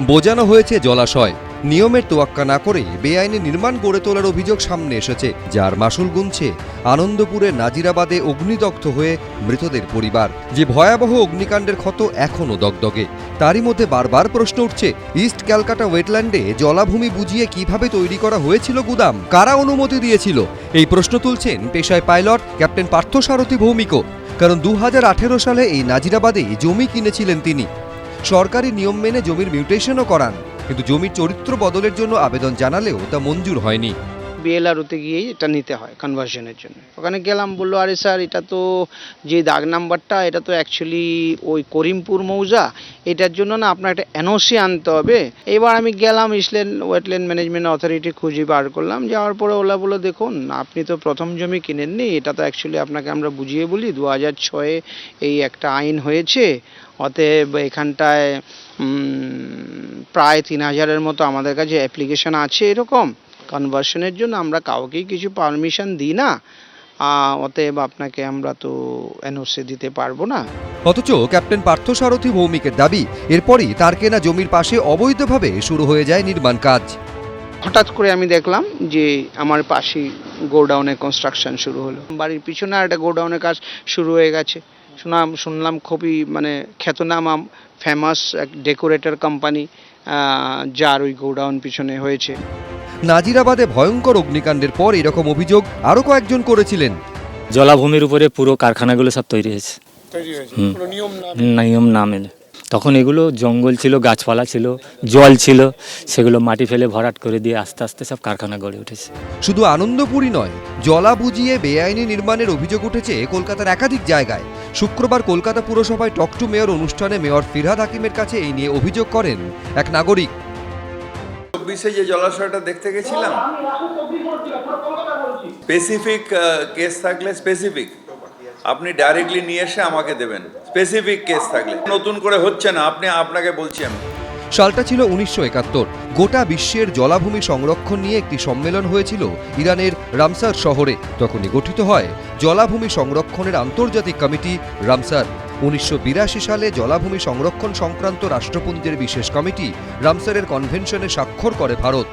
বোঝানো হয়েছে জলাশয়, নিয়মের তোয়াক্কা না করে বেআইনি নির্মাণ গড়ে তোলার অভিযোগ সামনে এসেছে, যার মাসুল গুনছে আনন্দপুরের নাজিরাবাদে অগ্নিদগ্ধ হয়ে মৃতদের পরিবার। যে ভয়াবহ অগ্নিকাণ্ডের ক্ষত এখনও দগদগে। তারই মধ্যে বারবার প্রশ্ন উঠছে, ইস্ট ক্যালকাটা ওয়েটল্যান্ডে জলাভূমি বুঝিয়ে কিভাবে তৈরি করা হয়েছিল গুদাম, কারা অনুমতি দিয়েছিল? এই প্রশ্ন তুলছেন পেশায় পাইলট ক্যাপ্টেন পার্থসারথী ভৌমিকও। কারণ 2018 সালে এই নাজিরাবাদে জমি কিনেছিলেন তিনি। সরকারি নিয়ম মেনে জমির মিউটেশনও করান, কিন্তু জমির চরিত্র বদলের জন্য আবেদন জানালেও তা মঞ্জুর হয়নি। বিএলআরওতে গিয়েই এটা নিতে হয় কনভার্সনের জন্য। ওখানে গেলাম, বললো আরে স্যার এটা তো যে দাগ নাম্বারটা এটা তো অ্যাকচুয়ালি ওই করিমপুর মৌজা, এটার জন্য না আপনার একটা এনওসি আনতে হবে। এবার আমি গেলাম ইস্টল্যান্ড ওয়েটল্যান্ড ম্যানেজমেন্ট অথরিটি খুঁজে বার করলাম, যাওয়ার পরে ওরা বললো দেখুন আপনি তো প্রথম জমি কিনেননি, এটা তো অ্যাকচুয়ালি আপনাকে আমরা বুঝিয়ে বলি 2006 এই একটা আইন হয়েছে, অতএব এখানটায় প্রায় 3000-এর মতো আমাদের কাছে অ্যাপ্লিকেশন আছে এরকম কনভার্সনের জন্য, আমরা কাউকেই কিছু পারমিশন দিই না, অতএব আপনাকে আমরা তো এনওসি দিতে পারবো না। অথচ ক্যাপ্টেন পার্থসারথী ভৌমিকের দাবি, এরপরই তার কেনা জমির পাশে অবৈধভাবে শুরু হয়ে যায় নির্মাণ কাজ। হঠাৎ করে আমি দেখলাম যে আমার পাশেই গোডাউনের কনস্ট্রাকশন শুরু হলো, বাড়ির পিছনে একটা গোডাউনের কাজ শুরু হয়ে গেছে। শুনলাম খুবই খ্যাতনামা ফেমাস এক ডেকোরেটর কোম্পানি যার ওই গোডাউন পিছনে হয়েছে। নাজিরাবাদে ভয়ঙ্কর অগ্নিকাণ্ডের পর এরকম অভিযোগ আরও কয়েকজন করেছিলেন। জলাভূমির উপরে পুরো কারখানাগুলো সব তৈরি হয়েছে, নিয়ম না মেনে। তখন এগুলো জঙ্গল ছিল, গাছপালা ছিল, জল ছিল, সেগুলো মাটি ফেলে ভরাট করে দিয়ে আস্তে আস্তে সব কারখানা গড়ে উঠেছে। শুধু আনন্দপুরই নয়, জলা বুঝিয়ে বেআইনি নির্মাণের অভিযোগ উঠেছে কলকাতার একাধিক জায়গায়। শুক্রবার কলকাতা পুরসভায় টক টু মেয়র অনুষ্ঠানে মেয়র ফিরহাদ হাকিমের কাছে এই নিয়ে অভিযোগ করেন এক নাগরিক। 24-এ যে জলাশয়টা দেখতে গেছিলাম, স্পেসিফিক কেস থাকলে স্পেসিফিক আপনি ডাইরেক্টলি নিয়ে এসে আমাকে দেবেন। স্পেসিফিক কেস থাকলে, নতুন করে হচ্ছে না, আপনাকে বলছি আমি। সালটা ছিল 1971। গোটা বিশ্বের জলাভূমি সংরক্ষণ নিয়ে একটি সম্মেলন হয়েছিল ইরানের রামসার শহরে। তখনই গঠিত হয় জলাভূমি সংরক্ষণের আন্তর্জাতিক কমিটি রামসার। 1982 সালে জলাভূমি সংরক্ষণ সংক্রান্ত রাষ্ট্রপুঞ্জের বিশেষ কমিটি রামসারের কনভেনশনে স্বাক্ষর করে ভারত।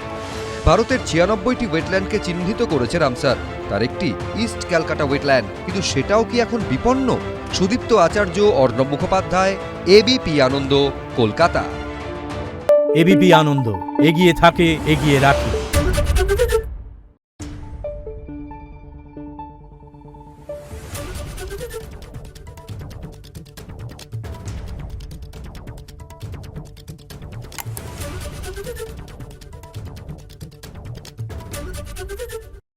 ভারতের 96টি ওয়েটল্যান্ডকে চিহ্নিত করেছে রামসার, তার একটি ইস্ট ক্যালকাটা ওয়েটল্যান্ড। কিন্তু সেটাও কি এখন বিপন্ন? সুদীপ্ত আচার্য, অর্ণব মুখোপাধ্যায়, এবিপি আনন্দ, কলকাতা। এবিপি আনন্দ, এগিয়ে থাকে, এগিয়ে রাখে। Thank you.